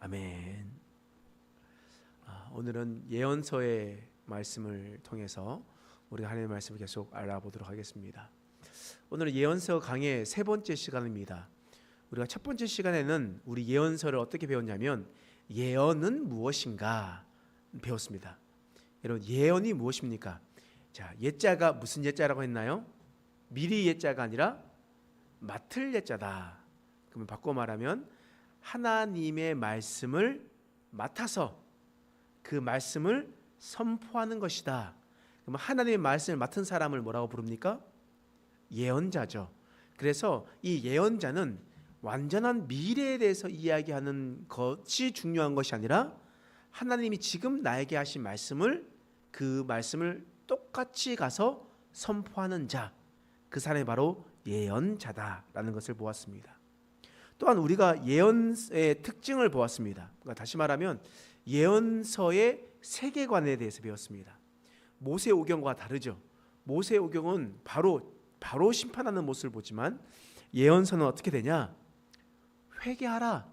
아멘. 오늘은 예언서의 말씀을 통해서 우리가 하나님의 말씀을 계속 알아보도록 하겠습니다. 오늘은 예언서 강의 세 번째 시간입니다. 우리가 첫 번째 시간에는 우리 예언서를 어떻게 배웠냐면 예언은 무엇인가 배웠습니다. 여러분, 예언이 무엇입니까? 자, 예자가 무슨 예자라고 했나요? 미리 예자가 아니라 맡을 예자다. 그러면 바꿔 말하면 하나님의 말씀을 맡아서 그 말씀을 선포하는 것이다. 그러면 하나님의 말씀을 맡은 사람을 뭐라고 부릅니까? 예언자죠. 그래서 이 예언자는 완전한 미래에 대해서 이야기하는 것이 중요한 것이 아니라 하나님이 지금 나에게 하신 말씀을, 그 말씀을 똑같이 가서 선포하는 자, 그 사람이 바로 예언자다라는 것을 보았습니다. 또한 우리가 예언의 특징을 보았습니다. 그러니까 다시 말하면 예언서의 세계관에 대해서 배웠습니다. 모세오경과 다르죠. 모세오경은 바로 심판하는 모습을 보지만 예언서는 어떻게 되냐? 회개하라,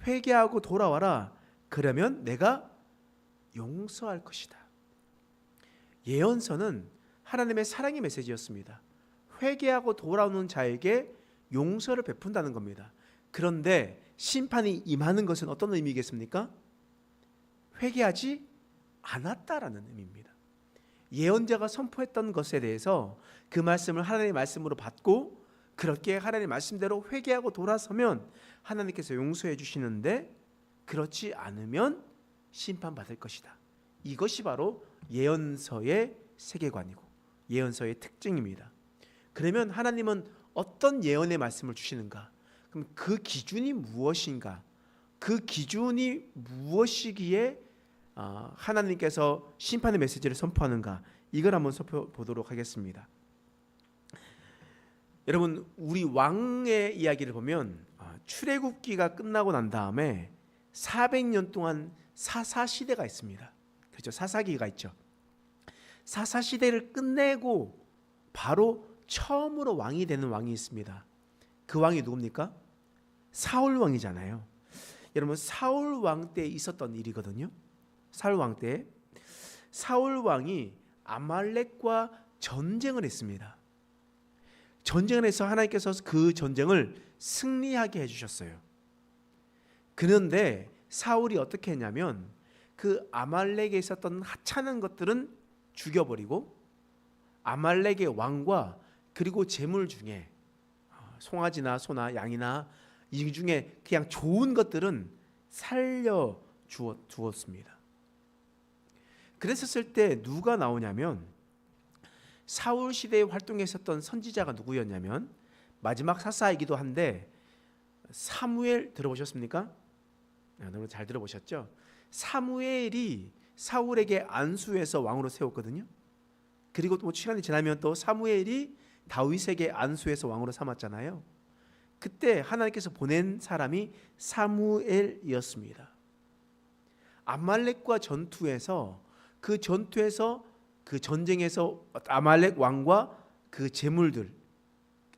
회개하고 돌아와라. 그러면 내가 용서할 것이다. 예언서는 하나님의 사랑의 메시지였습니다. 회개하고 돌아오는 자에게 용서를 베푼다는 겁니다. 그런데 심판이 임하는 것은 어떤 의미겠습니까? 회개하지 않았다라는 의미입니다. 예언자가 선포했던 것에 대해서 그 말씀을 하나님의 말씀으로 받고 그렇게 하나님의 말씀대로 회개하고 돌아서면 하나님께서 용서해 주시는데, 그렇지 않으면 심판받을 것이다. 이것이 바로 예언서의 세계관이고 예언서의 특징입니다. 그러면 하나님은 어떤 예언의 말씀을 주시는가? 그럼 그 기준이 무엇인가? 그 기준이 무엇이기에 하나님께서 심판의 메시지를 선포하는가? 이걸 한번 살펴보도록 하겠습니다. 여러분, 우리 왕의 이야기를 보면 출애굽기가 끝나고 난 다음에 400년 동안 사사시대가 있습니다. 그렇죠? 사사기가 있죠. 사사시대를 끝내고 바로 처음으로 왕이 되는 왕이 있습니다. 그 왕이 누굽니까? 사울 왕이잖아요. 여러분, 사울 왕 때 있었던 일이거든요. 사울 왕 때 사울 왕이 아말렉과 전쟁을 했습니다. 전쟁을 해서 하나님께서 그 전쟁을 승리하게 해주셨어요. 그런데 사울이 어떻게 했냐면 그 아말렉에 있었던 하찮은 것들은 죽여버리고 아말렉의 왕과 그리고 재물 중에 송아지나 소나 양이나 이 중에 그냥 좋은 것들은 살려 주었습니다. 그랬었을 때 누가 나오냐면 사울 시대에 활동했었던 선지자가 누구였냐면 마지막 사사이기도 한데 사무엘 들어보셨습니까? 너무 잘 들어보셨죠? 사무엘이 사울에게 안수해서 왕으로 세웠거든요. 그리고 또 시간이 지나면 또 사무엘이 다윗에게 안수해서 왕으로 삼았잖아요. 그때 하나님께서 보낸 사람이 사무엘이었습니다. 아말렉과 전투에서 그 전쟁에서 아말렉 왕과 그 재물들,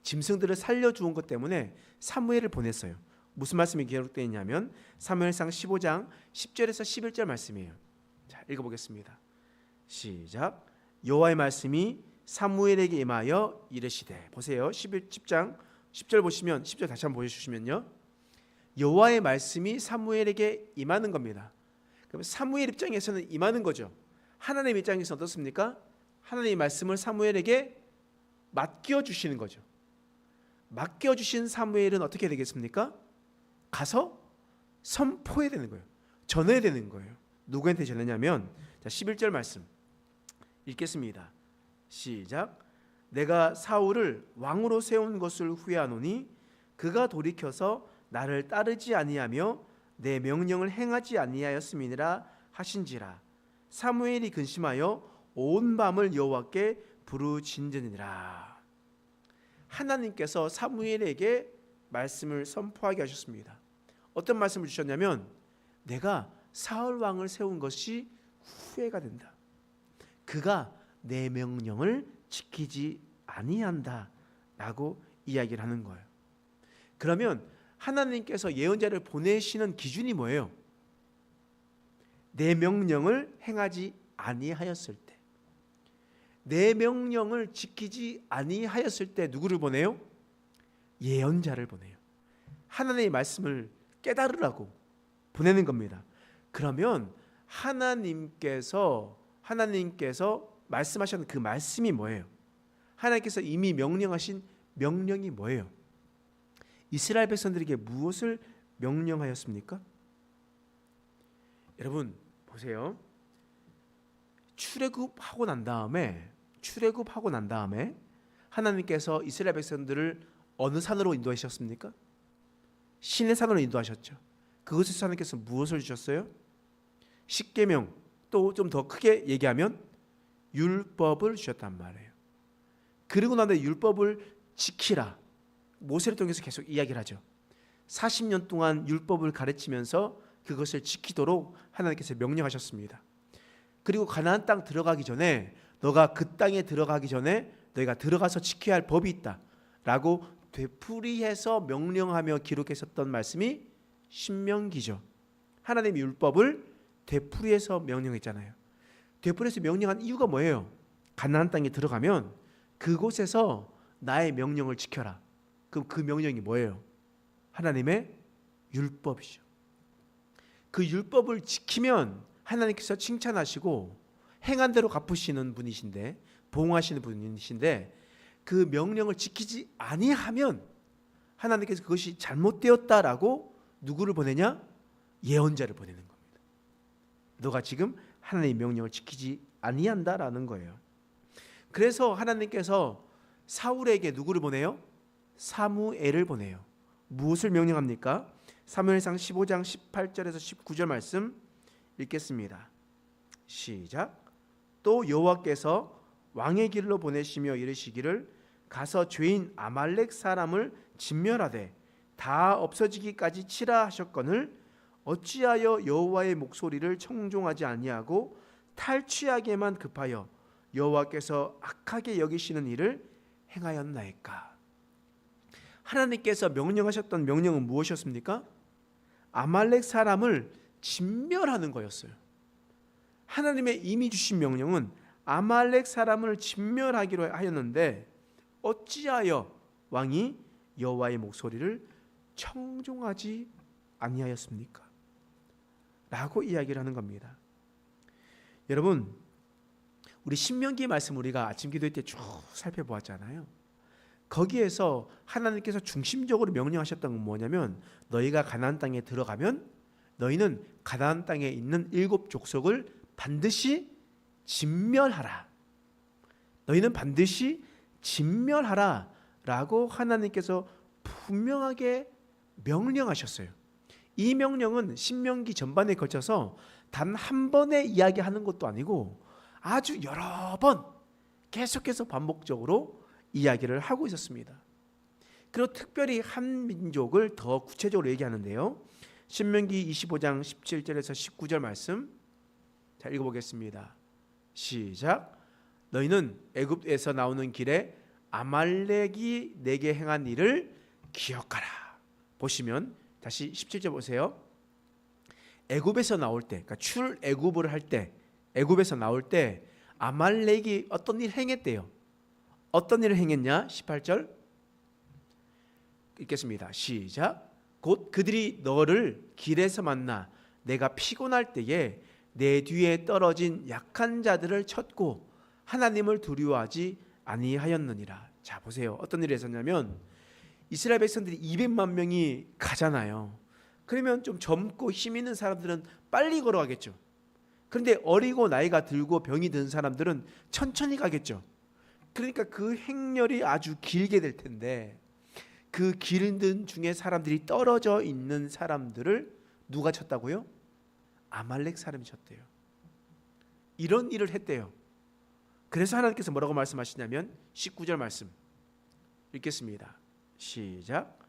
짐승들을 살려주은 것 때문에 사무엘을 보냈어요. 무슨 말씀이 기록되어 있냐면 사무엘상 15장 10절에서 11절 말씀이에요. 자, 읽어보겠습니다. 시작. 여호와의 말씀이 사무엘에게 임하여 이르시되, 보세요. 10장 10절 보시면 10절 다시 한번 보여주시면요, 여호와의 말씀이 사무엘에게 임하는 겁니다. 그럼 사무엘 입장에서는 임하는 거죠. 하나님 입장에서는 어떻습니까? 하나님의 말씀을 사무엘에게 맡겨주시는 거죠. 맡겨주신 사무엘은 어떻게 되겠습니까? 가서 선포해야 되는 거예요. 전해야 되는 거예요. 누구한테 전하냐면, 자, 11절 말씀 읽겠습니다. 시작. 내가 사울을 왕으로 세운 것을 후회하노니 그가 돌이켜서 나를 따르지 아니하며 내 명령을 행하지 아니하였음이니라 하신지라. 사무엘이 근심하여 온 밤을 여호와께 부르짖으니라. 하나님께서 사무엘에게 말씀을 선포하게 하셨습니다. 어떤 말씀을 주셨냐면 내가 사울 왕을 세운 것이 후회가 된다. 그가 내 명령을 지키지 아니한다 라고 이야기를 하는 거예요. 그러면 하나님께서 예언자를 보내시는 기준이 뭐예요? 내 명령을 행하지 아니하였을 때, 내 명령을 지키지 아니하였을 때 누구를 보내요? 예언자를 보내요. 하나님의 말씀을 깨달으라고 보내는 겁니다. 그러면 하나님께서 말씀하셨던 그 말씀이 뭐예요? 하나님께서 이미 명령하신 명령이 뭐예요? 이스라엘 백성들에게 무엇을 명령하였습니까? 여러분 보세요. 출애굽하고 난 다음에 하나님께서 이스라엘 백성들을 어느 산으로 인도하셨습니까? 신의 산으로 인도하셨죠. 그곳에서 하나님께서 무엇을 주셨어요? 십계명, 또 좀 더 크게 얘기하면 율법을 주셨단 말이에요. 그리고 난 뒤에 율법을 지키라, 모세를 통해서 계속 이야기를 하죠. 40년 동안 율법을 가르치면서 그것을 지키도록 하나님께서 명령하셨습니다. 그리고 가나안 땅 들어가기 전에, 너가 그 땅에 들어가기 전에 너희가 들어가서 지켜야 할 법이 있다 라고 되풀이해서 명령하며 기록했었던 말씀이 신명기죠. 하나님의 율법을 되풀이해서 명령했잖아요. 되풀이해서 명령한 이유가 뭐예요? 가나안 땅에 들어가면 그곳에서 나의 명령을 지켜라. 그럼 그 명령이 뭐예요? 하나님의 율법이죠. 그 율법을 지키면 하나님께서 칭찬하시고 행한 대로 갚으시는 분이신데, 보응하시는 분이신데, 그 명령을 지키지 아니하면 하나님께서 그것이 잘못되었다라고 누구를 보내냐? 예언자를 보내는 겁니다. 너가 지금 하나님의 명령을 지키지 아니한다라는 거예요. 그래서 하나님께서 사울에게 누구를 보내요? 사무엘을 보내요. 무엇을 명령합니까? 사무엘상 15장 18절에서 19절 말씀 읽겠습니다. 시작. 또 여호와께서 왕의 길로 보내시며 이르시기를 가서 죄인 아말렉 사람을 진멸하되 다 없어지기까지 치라 하셨거늘 어찌하여 여호와의 목소리를 청종하지 아니하고 탈취하게만 급하여 여호와께서 악하게 여기시는 일을 행하였나이까. 하나님께서 명령하셨던 명령은 무엇이었습니까? 아말렉 사람을 진멸하는 거였어요. 하나님의 이미 주신 명령은 아말렉 사람을 진멸하기로 하였는데 어찌하여 왕이 여호와의 목소리를 청종하지 아니하였습니까? 라고 이야기를 하는 겁니다. 여러분, 우리 신명기 말씀 우리가 아침 기도회 때 쭉 살펴보았잖아요. 거기에서 하나님께서 중심적으로 명령하셨던 건 뭐냐면, 너희가 가나안 땅에 들어가면 너희는 가나안 땅에 있는 7 족속을 반드시 진멸하라. 너희는 반드시 진멸하라 라고 하나님께서 분명하게 명령하셨어요. 이 명령은 신명기 전반에 걸쳐서 단 한 번에 이야기하는 것도 아니고 아주 여러 번 계속해서 반복적으로 이야기를 하고 있었습니다. 그리고 특별히 한 민족을 더 구체적으로 얘기하는데요. 신명기 25장 17절에서 19절 말씀 자 읽어보겠습니다. 시작. 너희는 애굽에서 나오는 길에 아말렉이 내게 행한 일을 기억하라. 보시면 다시 17절 보세요. 애굽에서 나올 때, 그러니까 출애굽을 할 때, 애굽에서 나올 때 아말렉이 어떤 일을 행했대요. 어떤 일을 행했냐? 18절 읽겠습니다. 시작. 곧 그들이 너를 길에서 만나 내가 피곤할 때에 내 뒤에 떨어진 약한 자들을 쳤고 하나님을 두려워하지 아니하였느니라. 자 보세요. 어떤 일이 있었냐면 이스라엘 백성들이 200만 명이 가잖아요. 그러면 좀 젊고 힘 있는 사람들은 빨리 걸어가겠죠. 그런데 어리고 나이가 들고 병이 든 사람들은 천천히 가겠죠. 그러니까 그 행렬이 아주 길게 될 텐데 그 길든 중에 사람들이 떨어져 있는 사람들을 누가 쳤다고요? 아말렉 사람이 쳤대요. 이런 일을 했대요. 그래서 하나님께서 뭐라고 말씀하시냐면 19절 말씀 읽겠습니다. 시작.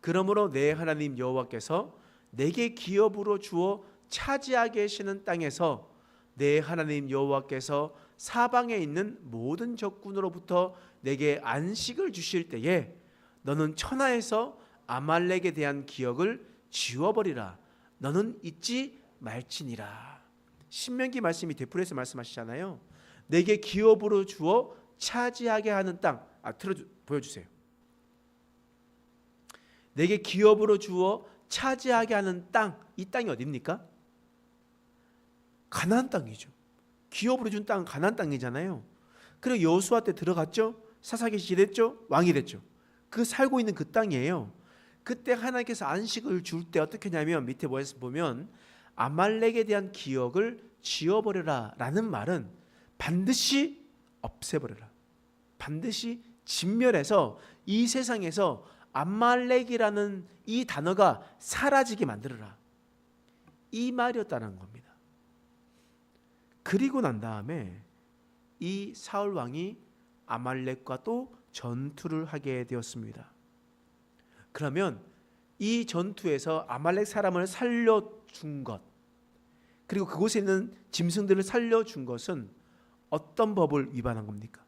그러므로 내 하나님 여호와께서 내게 기업으로 주어 차지하게 하시는 땅에서 내 하나님 여호와께서 사방에 있는 모든 적군으로부터 내게 안식을 주실 때에 너는 천하에서 아말렉에 대한 기억을 지워버리라. 너는 잊지 말지니라. 신명기 말씀이 되풀이해서 말씀하시잖아요. 내게 기업으로 주어 차지하게 하는 땅. 보여주세요. 내게 기업으로 주어 차지하게 하는 땅. 이 땅이 어디입니까? 가나안 땅이죠. 기업으로 준 땅 가나안 땅이잖아요. 그리고 여호수아 때 들어갔죠. 사사기 됐죠. 왕이 됐죠. 그 살고 있는 그 땅이에요. 그때 하나님께서 안식을 줄 때 어떻게 하냐면 밑에 보면 아말렉에 대한 기억을 지워버려라 라는 말은 반드시 없애버려라. 반드시 진멸해서 이 세상에서 아말렉이라는 이 단어가 사라지게 만들어라. 이 말이었다는 겁니다. 그리고 난 다음에 이 사울 왕이 아말렉과 또 전투를 하게 되었습니다. 그러면 이 전투에서 아말렉 사람을 살려준 것, 그리고 그곳에 있는 짐승들을 살려준 것은 어떤 법을 위반한 겁니까?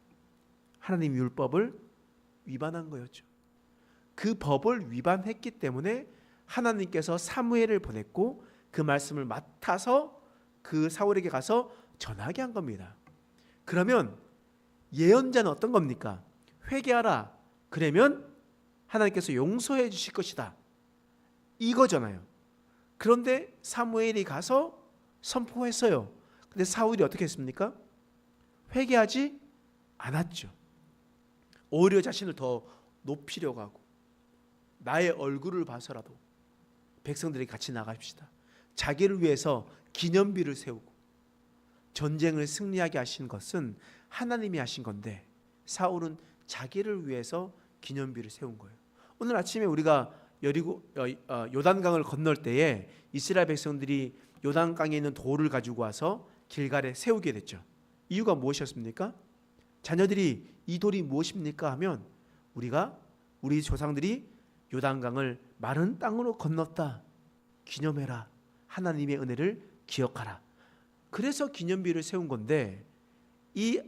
하나님 율법을 위반한 거였죠. 그 법을 위반했기 때문에 하나님께서 사무엘을 보냈고 그 말씀을 맡아서 그 사울에게 가서 전하게 한 겁니다. 그러면 예언자는 어떤 겁니까? 회개하라. 그러면 하나님께서 용서해 주실 것이다. 이거잖아요. 그런데 사무엘이 가서 선포했어요. 근데 사울이 어떻게 했습니까? 회개하지 않았죠. 오히려 자신을 더 높이려고 하고 나의 얼굴을 봐서라도 백성들이 같이 나갑시다. 자기를 위해서 기념비를 세우고 전쟁을 승리하게 하신 것은 하나님이 하신 건데 사울은 자기를 위해서 기념비를 세운 거예요. 오늘 아침에 우리가 요단강을 건널 때에 이스라엘 백성들이 요단강에 있는 돌을 가지고 와서 길갈에 세우게 됐죠. 이유가 무엇이었습니까? 자녀들이 이 돌이 무엇입니까? 하면 우리 조상들이 요단강을 마른 땅으로 건넜다. 기념해라. 하나님의 은혜를 기억하라. 그래서 기념비를 세운 건데 이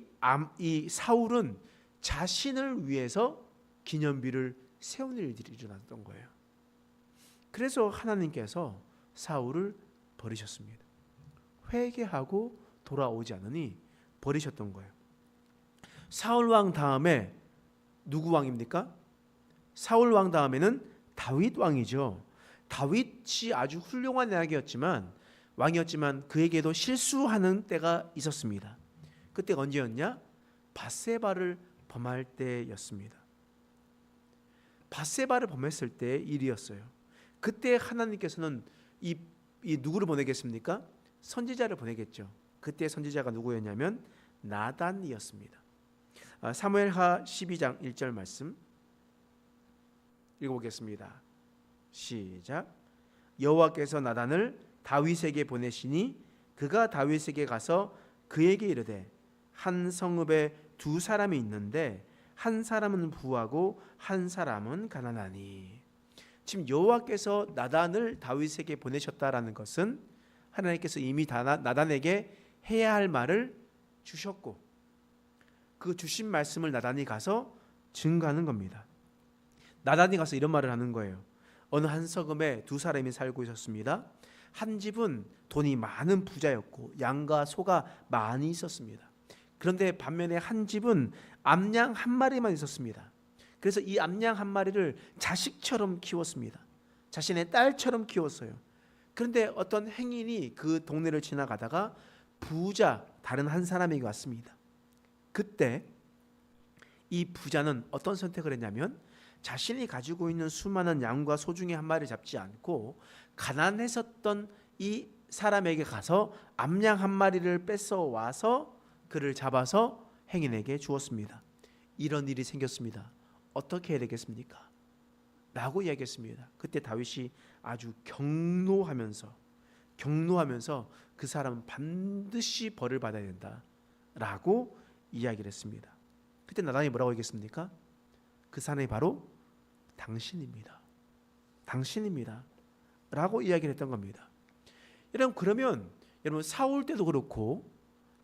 사울은 자신을 위해서 기념비를 세우는 일들이 일어났던 거예요. 그래서 하나님께서 사울을 버리셨습니다. 회개하고 돌아오지 않으니 버리셨던 거예요. 사울 왕 다음에 누구 왕입니까? 사울 왕 다음에는 다윗 왕이죠. 다윗이 아주 훌륭한 왕이었지만 그에게도 실수하는 때가 있었습니다. 그때가 언제였냐? 밧세바를 범할 때였습니다. 밧세바를 범했을 때 일이었어요. 그때 하나님께서는 이 누구를 보내겠습니까? 선지자를 보내겠죠. 그때 선지자가 누구였냐면 나단이었습니다. 사무엘하 12장 1절 말씀 읽어보겠습니다. 시작. 여호와께서 나단을 다윗에게 보내시니 그가 다윗에게 가서 그에게 이르되 한 성읍에 두 사람이 있는데 한 사람은 부하고 한 사람은 가난하니. 지금 여호와께서 나단을 다윗에게 보내셨다라는 것은 하나님께서 이미 나단에게 해야 할 말을 주셨고 그 주신 말씀을 나단이 가서 증거하는 겁니다. 나단이 가서 이런 말을 하는 거예요. 어느 한 성읍에 두 사람이 살고 있었습니다. 한 집은 돈이 많은 부자였고 양과 소가 많이 있었습니다. 그런데 반면에 한 집은 암양 한 마리만 있었습니다. 그래서 이 암양 한 마리를 자식처럼 키웠습니다. 자신의 딸처럼 키웠어요. 그런데 어떤 행인이 그 동네를 지나가다가 부자 다른 한 사람에게 왔습니다. 그때 이 부자는 어떤 선택을 했냐면 자신이 가지고 있는 수많은 양과 소 중에 한 마리를 잡지 않고 가난했었던 이 사람에게 가서 암양 한 마리를 뺏어 와서 그를 잡아서 행인에게 주었습니다. 이런 일이 생겼습니다. 어떻게 해야 되겠습니까? 라고 이야기했습니다. 그때 다윗이 아주 경노하면서 그 사람은 반드시 벌을 받아야 된다 라고 이야기를 했습니다. 그때 나단이 뭐라고 얘기했습니까? 그 사람이 바로 당신입니다 라고 이야기를 했던 겁니다. 여러분, 그러면 여러분 사울 때도 그렇고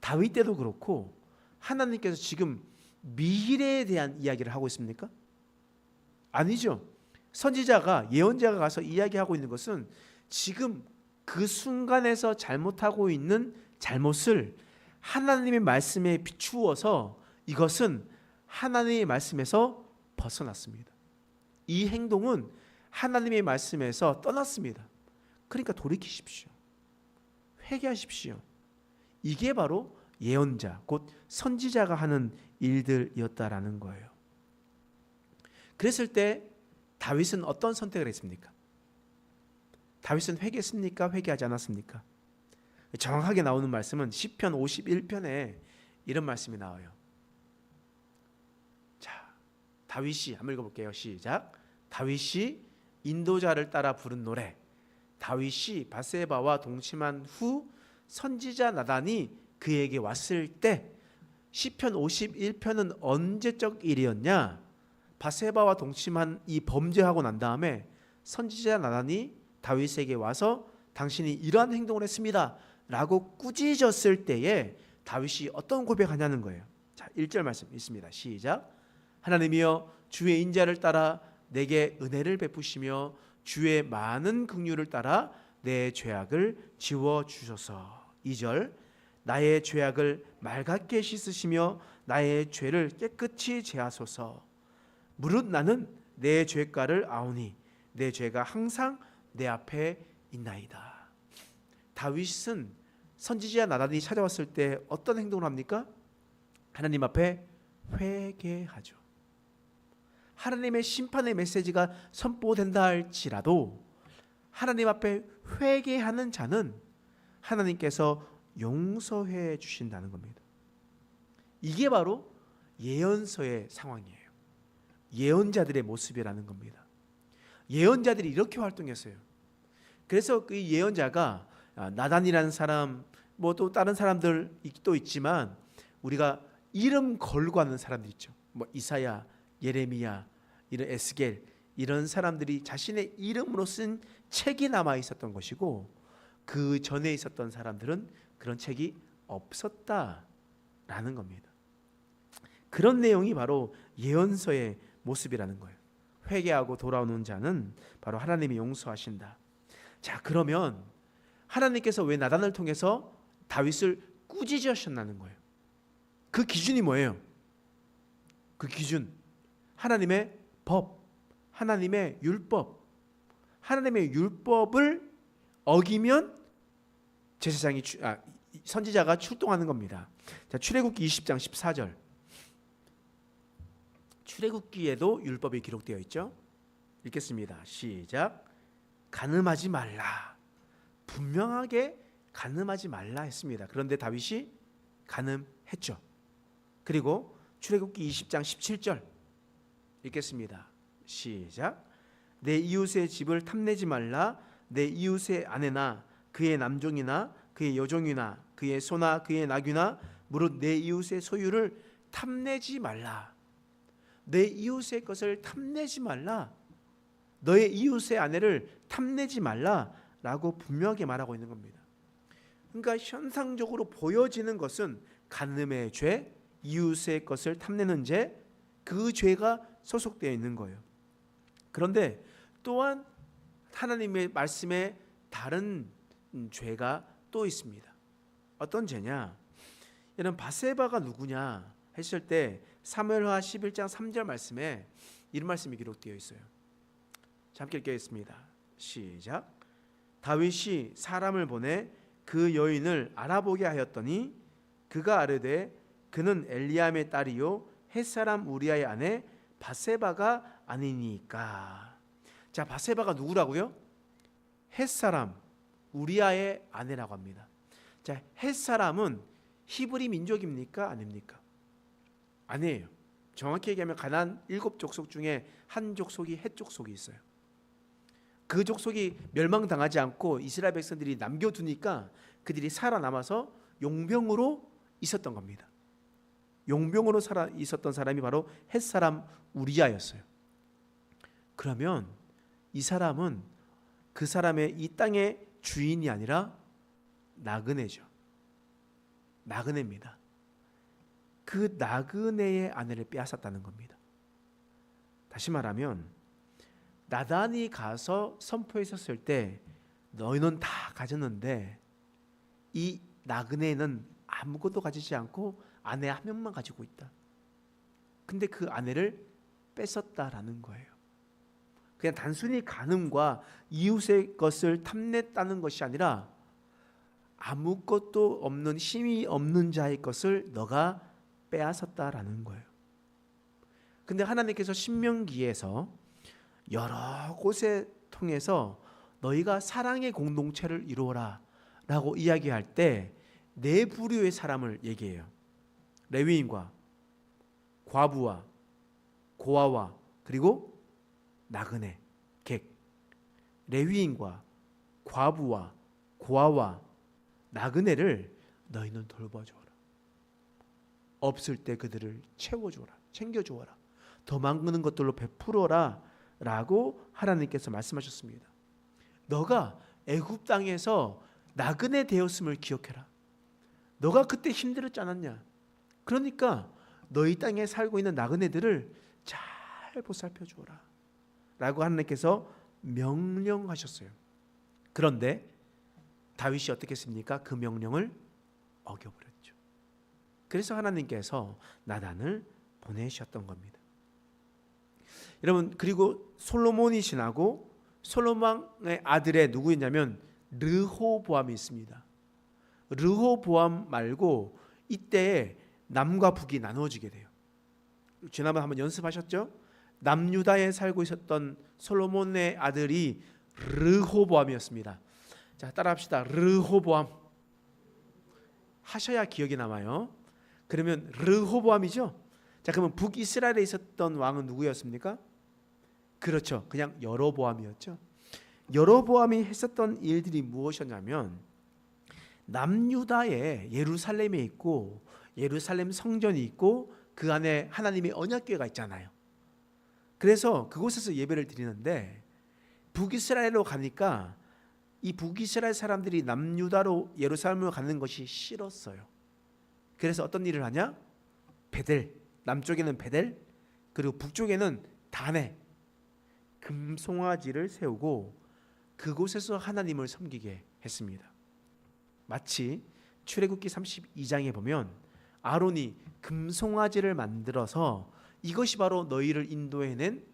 다윗 때도 그렇고 하나님께서 지금 미래에 대한 이야기를 하고 있습니까? 아니죠. 선지자가 예언자가 가서 이야기하고 있는 것은 지금 그 순간에서 잘못하고 있는 잘못을 하나님의 말씀에 비추어서 이것은 하나님의 말씀에서 벗어났습니다. 이 행동은 하나님의 말씀에서 떠났습니다. 그러니까 돌이키십시오. 회개하십시오. 이게 바로 예언자, 곧 선지자가 하는 일들이었다라는 거예요. 그랬을 때 다윗은 어떤 선택을 했습니까? 다윗은 회개했습니까? 회개하지 않았습니까? 정확하게 나오는 말씀은 시편 51편에 이런 말씀이 나와요. 자, 다윗이 한번 읽어볼게요. 시작. 다윗이 인도자를 따라 부른 노래. 다윗이 바세바와 동침한 후 선지자 나단이 그에게 왔을 때. 시편 51편은 언제적 일이었냐? 바세바와 동침한 이 범죄하고 난 다음에 선지자 나단이 다윗에게 와서 당신이 이러한 행동을 했습니다 라고 꾸짖었을 때에 다윗이 어떤 고백하냐는 거예요. 자, 1절 말씀 있습니다. 시작. 하나님이여 주의 인자를 따라 내게 은혜를 베푸시며 주의 많은 긍휼을 따라 내 죄악을 지워주소서. 2절. 나의 죄악을 맑게 씻으시며 나의 죄를 깨끗이 제하소서. 무릇 나는 내 죄가를 아오니 내 죄가 항상 내 앞에 있나이다. 다윗은 선지자 나단이 찾아왔을 때 어떤 행동을 합니까? 하나님 앞에 회개하죠. 하나님의 심판의 메시지가 선포된다 할지라도 하나님 앞에 회개하는 자는 하나님께서 용서해 주신다는 겁니다. 이게 바로 예언서의 상황이에요. 예언자들의 모습이라는 겁니다. 예언자들이 이렇게 활동했어요. 그래서 그 예언자가 나단이라는 사람, 뭐 또 다른 사람들 또 있지만 우리가 이름 걸고 하는 사람들 있죠. 뭐 이사야, 예레미야, 이런 에스겔 이런 사람들이 자신의 이름으로 쓴 책이 남아 있었던 것이고 그 전에 있었던 사람들은 그런 책이 없었다라는 겁니다. 그런 내용이 바로 예언서의 모습이라는 거예요. 회개하고 돌아오는 자는 바로 하나님이 용서하신다. 자, 그러면 하나님께서 왜 나단을 통해서 다윗을 꾸짖으셨나는 거예요. 그 기준이 뭐예요? 그 기준 하나님의 법, 하나님의 율법. 하나님의 율법을 어기면 제사장이 선지자가 출동하는 겁니다. 자, 출애굽기 20장 14절. 출애굽기에도 율법이 기록되어 있죠. 읽겠습니다. 시작. 간음하지 말라. 분명하게 간음하지 말라 했습니다. 그런데 다윗이 간음했죠. 그리고 출애굽기 20장 17절 읽겠습니다. 시작. 내 이웃의 집을 탐내지 말라. 내 이웃의 아내나 그의 남종이나 그의 여종이나 그의 소나 그의 나귀나 무릇 내 이웃의 소유를 탐내지 말라. 내 이웃의 것을 탐내지 말라. 너의 이웃의 아내를 탐내지 말라라고 분명하게 말하고 있는 겁니다. 그러니까 현상적으로 보여지는 것은 간음의 죄, 이웃의 것을 탐내는 죄, 그 죄가 소속되어 있는 거예요. 그런데 또한 하나님의 말씀에 다른 죄가 또 있습니다. 어떤 죄냐? 이런 바세바가 누구냐 했을 때 사무엘하 11장 3절 말씀에 이런 말씀이 기록되어 있어요. 함께 읽겠습니다. 시작. 다윗이 사람을 보내 그 여인을 알아보게 하였더니 그가 아뢰되 그는 엘리암의 딸이요 햇사람 우리아의 아내 바세바가 아니니까. 자, 바세바가 누구라고요? 햇사람 우리아의 아내라고 합니다. 자, 햇사람은 히브리 민족입니까? 아닙니까? 아니에요. 정확히 얘기하면 가나안 7족속 중에 한 족속이 헷 족속이 있어요. 그 족속이 멸망당하지 않고 이스라엘 백성들이 남겨두니까 그들이 살아남아서 용병으로 있었던 겁니다. 용병으로 살아 있었던 사람이 바로 햇사람 우리아였어요. 그러면 이 사람은 그 사람의 이 땅의 주인이 아니라 나그네죠. 나그네입니다. 그 나그네의 아내를 빼앗았다는 겁니다. 다시 말하면 나단이 가서 선포했었을 때 너희는 다 가졌는데 이 나그네는 아무것도 가지지 않고 아내 한 명만 가지고 있다. 근데 그 아내를 뺏었다라는 거예요. 그냥 단순히 간음과 이웃의 것을 탐냈다는 것이 아니라 아무것도 없는 힘이 없는 자의 것을 너가 빼앗았다라는 거예요. 근데 하나님께서 신명기에서 여러 곳에 통해서 너희가 사랑의 공동체를 이루어라 라고 이야기할 때 네 부류의 사람을 얘기해요. 레위인과 과부와 고아와 그리고 나그네, 객. 레위인과 과부와 고아와 나그네를 너희는 돌봐주어라. 없을 때 그들을 채워주어라, 챙겨주어라. 더 많은 것들로 베풀어라 라고 하나님께서 말씀하셨습니다. 너가 애굽 땅에서 나그네 되었음을 기억해라. 너가 그때 힘들었지 않았냐? 그러니까 너희 땅에 살고 있는 나그네들을 잘 보살펴 주어라 라고 하나님께서 명령하셨어요. 그런데 다윗이 어떻게 했습니까? 그 명령을 어겨버렸죠. 그래서 하나님께서 나단을 보내셨던 겁니다. 여러분, 그리고 솔로몬이 지나고 솔로몬의 아들의 누구였냐면 르호보암이 있습니다. 르호보암 말고 이때 남과 북이 나누어지게 돼요. 지난번 한번 연습하셨죠? 남유다에 살고 있었던 솔로몬의 아들이 르호보암이었습니다. 자, 따라합시다. 르호보암. 하셔야 기억이 남아요. 그러면 르호보암이죠? 자, 그러면 북이스라엘에 있었던 왕은 누구였습니까? 그렇죠. 그냥 여로보암이었죠. 여로보암이 했었던 일들이 무엇이었냐면 남유다에 예루살렘에 있고 예루살렘 성전이 있고 그 안에 하나님의 언약궤가 있잖아요. 그래서 그곳에서 예배를 드리는데 북이스라엘로 가니까 이 북이스라엘 사람들이 남유다로 예루살렘으로 가는 것이 싫었어요. 그래서 어떤 일을 하냐? 베델, 남쪽에는 베델, 그리고 북쪽에는 단에 금송아지를 세우고 그곳에서 하나님을 섬기게 했습니다. 마치 출애굽기 32장에 보면 아론이 금송아지를 만들어서 이것이 바로 너희를 인도해낸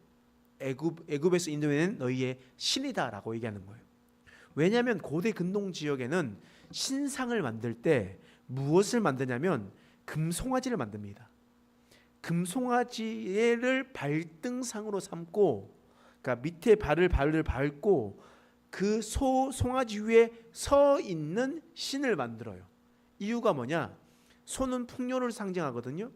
애굽에서 인도해낸 너희의 신이다라고 얘기하는 거예요. 왜냐하면 고대 근동 지역에는 신상을 만들 때 무엇을 만드냐면 금송아지를 만듭니다. 금송아지를 발등상으로 삼고, 그러니까 밑에 발을 밟고 그 송아지 위에 서 있는 신을 만들어요. 이유가 뭐냐? 소는 풍요를 상징하거든요.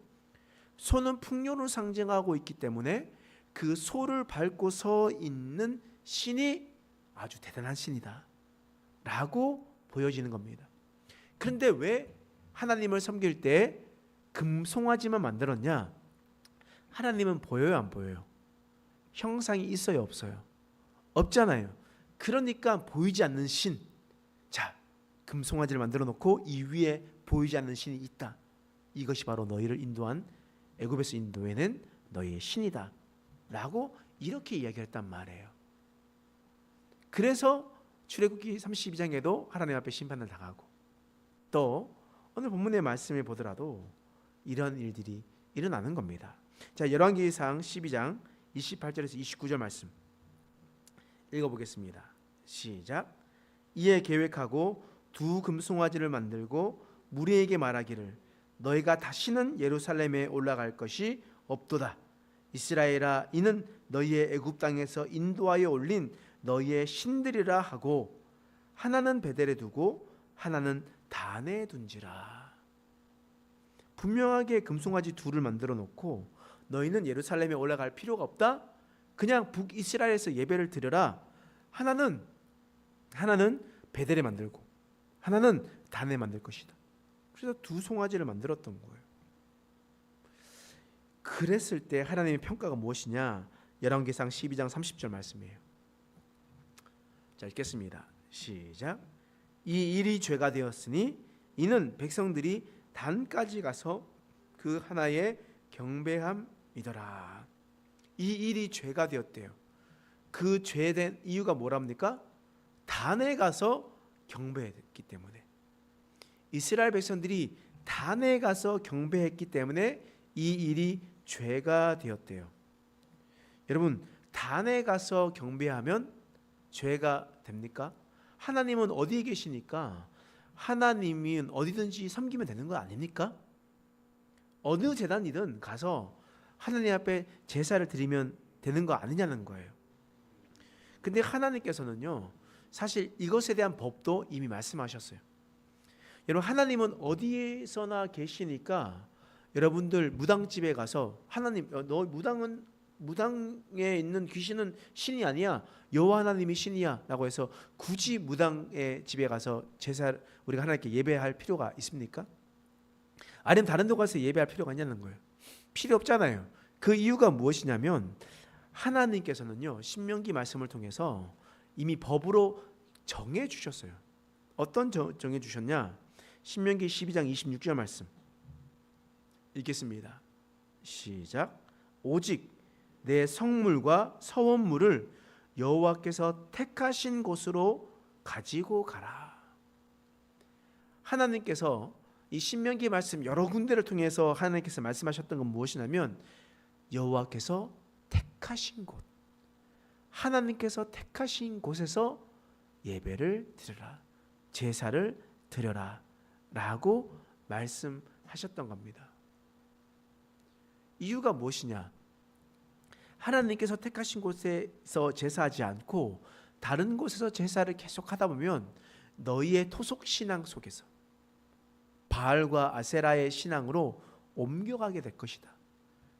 소는 풍요를 상징하고 있기 때문에 그 소를 밟고 서 있는 신이 아주 대단한 신이다 라고 보여지는 겁니다. 그런데 왜 하나님을 섬길 때 금송아지만 만들었냐? 하나님은 보여요, 안 보여요? 형상이 있어요, 없어요? 없잖아요. 그러니까 보이지 않는 신, 자, 금송아지를 만들어 놓고 이 위에 보이지 않는 신이 있다. 이것이 바로 너희를 인도한 애굽에서 인도해낸 너희의 신이다 라고 이렇게 이야기했단 말이에요. 그래서 출애굽기 32장에도 하나님 앞에 심판을 당하고, 또 오늘 본문의 말씀을 보더라도 이런 일들이 일어나는 겁니다. 자, 열왕기상 12장 28절에서 29절 말씀 읽어보겠습니다. 시작. 이에 계획하고 두 금송아지를 만들고 무리에게 말하기를 너희가 다시는 예루살렘에 올라갈 것이 없도다. 이스라엘아, 이는 너희의 애굽 땅에서 인도하여 올린 너희의 신들이라 하고 하나는 베델에 두고 하나는 단에 둔지라. 분명하게 금송아지 둘을 만들어 놓고 너희는 예루살렘에 올라갈 필요가 없다. 그냥 북이스라엘에서 예배를 드려라. 하나는 베델에 만들고 하나는 단에 만들 것이다. 그래서 두 송아지를 만들었던 거예요. 그랬을 때 하나님의 평가가 무엇이냐? 열왕기상 12장 30절 말씀이에요. 자, 읽겠습니다. 시작. 이 일이 죄가 되었으니 이는 백성들이 단까지 가서 그 하나의 경배함이더라. 이 일이 죄가 되었대요. 그 죄된 이유가 뭐랍니까? 단에 가서 경배했기 때문에. 이스라엘 백성들이 단에 가서 경배했기 때문에 이 일이 죄가 되었대요. 여러분, 단에 가서 경배하면 죄가 됩니까? 하나님은 어디에 계시니까 하나님은 어디든지 섬기면 되는 거 아닙니까? 어느 제단이든 가서 하나님 앞에 제사를 드리면 되는 거 아니냐는 거예요. 근데 하나님께서는요, 사실 이것에 대한 법도 이미 말씀하셨어요. 여러분, 하나님은 어디에서나 계시니까 여러분들 무당집에 가서 하나님, 너 무당에 있는 귀신은 신이 아니야, 여호와 하나님이 신이야 라고 해서 굳이 무당의 집에 가서 제사 우리가 하나님께 예배할 필요가 있습니까? 아니면 다른 데 가서 예배할 필요가 있냐는 거예요. 필요 없잖아요. 그 이유가 무엇이냐면 하나님께서는요, 신명기 말씀을 통해서 이미 법으로 정해 주셨어요. 어떤 정해 주셨냐? 신명기 12장 26절 말씀 읽겠습니다. 시작. 오직 내 성물과 서원물을 여호와께서 택하신 곳으로 가지고 가라. 하나님께서 이 신명기 말씀 여러 군데를 통해서 하나님께서 말씀하셨던 건 무엇이냐면 여호와께서 택하신 곳, 하나님께서 택하신 곳에서 예배를 드려라, 제사를 드려라 라고 말씀하셨던 겁니다. 이유가 무엇이냐? 하나님께서 택하신 곳에서 제사하지 않고 다른 곳에서 제사를 계속하다 보면 너희의 토속 신앙 속에서 바알과 아세라의 신앙으로 옮겨가게 될 것이다.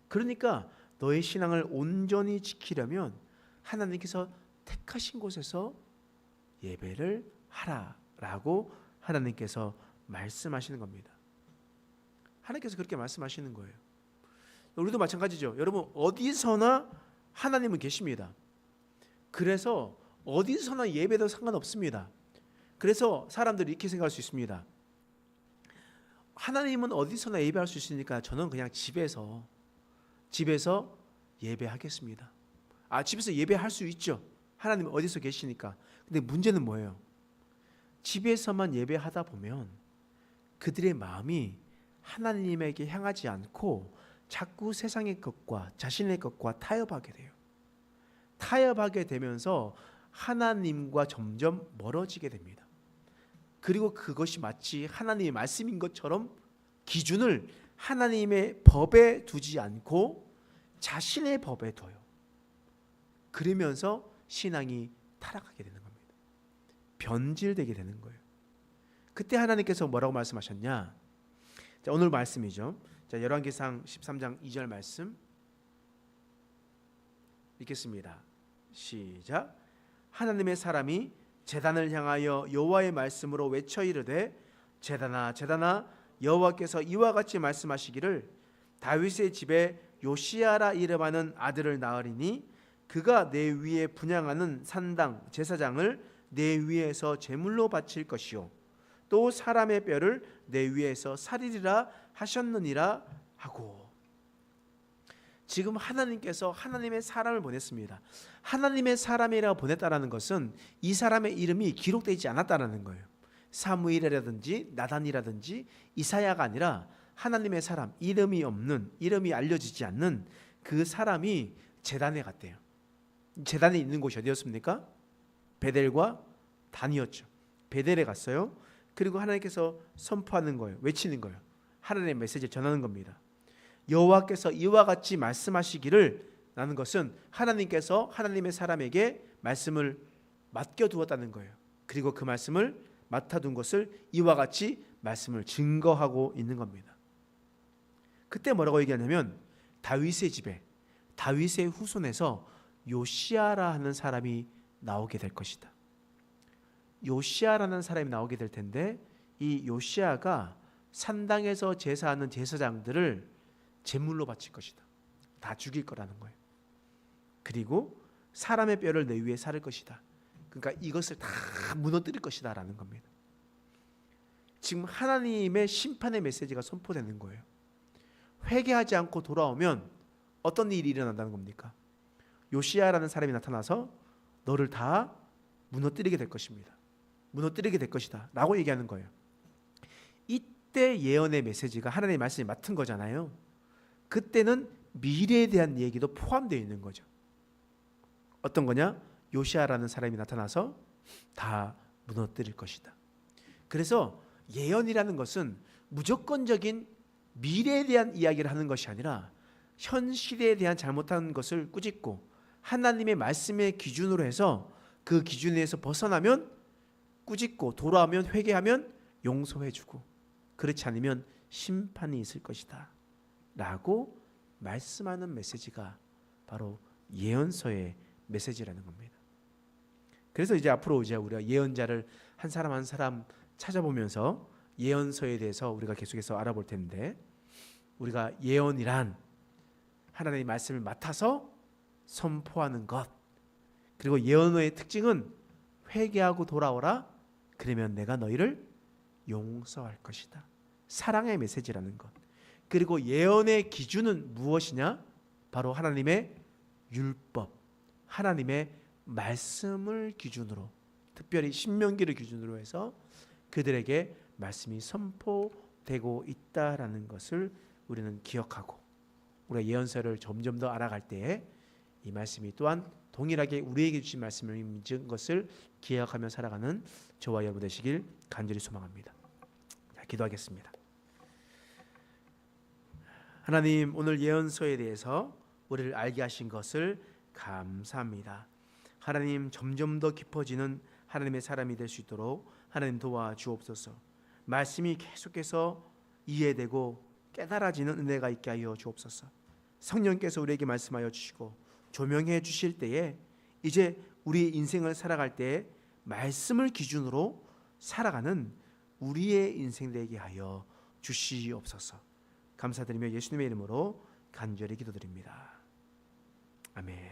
그러니까 너의 신앙을 온전히 지키려면 하나님께서 택하신 곳에서 예배를 하라라고 하나님께서 말씀하시는 겁니다. 하나님께서 그렇게 말씀하시는 거예요. 우리도 마찬가지죠. 여러분, 어디서나 하나님은 계십니다. 그래서 어디서나 예배도 상관없습니다. 그래서 사람들이 이렇게 생각할 수 있습니다. 하나님은 어디서나 예배할 수 있으니까 저는 그냥 집에서 예배하겠습니다. 집에서 예배할 수 있죠. 하나님 어디서 계시니까. 근데 문제는 뭐예요? 집에서만 예배하다 보면 그들의 마음이 하나님에게 향하지 않고 자꾸 세상의 것과 자신의 것과 타협하게 돼요. 타협하게 되면서 하나님과 점점 멀어지게 됩니다. 그리고 그것이 마치 하나님의 말씀인 것처럼 기준을 하나님의 법에 두지 않고 자신의 법에 둬요. 그러면서 신앙이 타락하게 되는 겁니다. 변질되게 되는 거예요. 그때 하나님께서 뭐라고 말씀하셨냐? 자, 오늘 말씀이죠. 자, 열왕기상 13장 2절 말씀 읽겠습니다. 시작. 하나님의 사람이 제단을 향하여 여호와의 말씀으로 외쳐 이르되 제단아 제단아 여호와께서 이와 같이 말씀하시기를 다윗의 집에 요시야라 이름하는 아들을 낳으리니 그가 내 위에 분향하는 산당 제사장을 내 위에서 제물로 바칠 것이요 또 사람의 뼈를 내 위에서 살리리라 하셨느니라 하고. 지금 하나님께서 하나님의 사람을 보냈습니다. 하나님의 사람이라고 보냈다라는 것은 이 사람의 이름이 기록되지 않았다라는 거예요. 사무엘이라든지 나단이라든지 이사야가 아니라 하나님의 사람, 이름이 없는, 이름이 알려지지 않는 그 사람이 제단에 갔대요. 제단에 있는 곳이 어디였습니까? 베델과 단이었죠. 베델에 갔어요. 그리고 하나님께서 선포하는 거예요. 외치는 거예요. 하나님의 메시지를 전하는 겁니다. 여호와께서 이와 같이 말씀하시기를 라는 것은 하나님께서 하나님의 사람에게 말씀을 맡겨두었다는 거예요. 그리고 그 말씀을 맡아둔 것을 이와 같이 말씀을 증거하고 있는 겁니다. 그때 뭐라고 얘기하냐면 다윗의 집에 다윗의 후손에서 요시야라 하는 사람이 나오게 될 것이다. 요시야라는 사람이 나오게 될 텐데 이 요시야가 산당에서 제사하는 제사장들을 제물로 바칠 것이다. 다 죽일 거라는 거예요. 그리고 사람의 뼈를 내 위에 살을 것이다. 그러니까 이것을 다 무너뜨릴 것이다 라는 겁니다. 지금 하나님의 심판의 메시지가 선포되는 거예요. 회개하지 않고 돌아오면 어떤 일이 일어난다는 겁니까? 요시야라는 사람이 나타나서 너를 다 무너뜨리게 될 것입니다. 무너뜨리게 될 것이다 라고 얘기하는 거예요. 이때 예언의 메시지가 하나님의 말씀이 맡은 거잖아요. 그때는 미래에 대한 얘기도 포함되어 있는 거죠. 어떤 거냐? 요시아라는 사람이 나타나서 다 무너뜨릴 것이다. 그래서 예언이라는 것은 무조건적인 미래에 대한 이야기를 하는 것이 아니라 현실에 대한 잘못한 것을 꾸짖고 하나님의 말씀의 기준으로 해서 그 기준에서 벗어나면 꾸짖고 돌아오면 회개하면 용서해주고 그렇지 않으면 심판이 있을 것이다 라고 말씀하는 메시지가 바로 예언서의 메시지라는 겁니다. 그래서 이제 앞으로 이제 우리가 예언자를 한 사람 한 사람 찾아보면서 예언서에 대해서 우리가 계속해서 알아볼 텐데, 우리가 예언이란 하나님의 말씀을 맡아서 선포하는 것, 그리고 예언의 특징은 회개하고 돌아오라 그러면 내가 너희를 용서할 것이다. 사랑의 메시지라는 것. 그리고 예언의 기준은 무엇이냐? 바로 하나님의 율법, 하나님의 말씀을 기준으로, 특별히 신명기를 기준으로 해서 그들에게 말씀이 선포되고 있다라는 것을 우리는 기억하고, 우리가 예언서를 점점 더 알아갈 때에 이 말씀이 또한 동일하게 우리에게 주신 말씀을 믿은 것을 기억하며 살아가는 저와 여러분 되시길 간절히 소망합니다. 자, 기도하겠습니다. 하나님, 오늘 예언서에 대해서 우리를 알게 하신 것을 감사합니다. 하나님, 점점 더 깊어지는 하나님의 사람이 될 수 있도록 하나님 도와주옵소서. 말씀이 계속해서 이해되고 깨달아지는 은혜가 있게 하여 주옵소서. 성령께서 우리에게 말씀하여 주시고 조명해 주실 때에 이제 우리 인생을 살아갈 때에 말씀을 기준으로 살아가는 우리의 인생 되게 하여 주시옵소서. 감사드리며 예수님의 이름으로 간절히 기도드립니다. 아멘.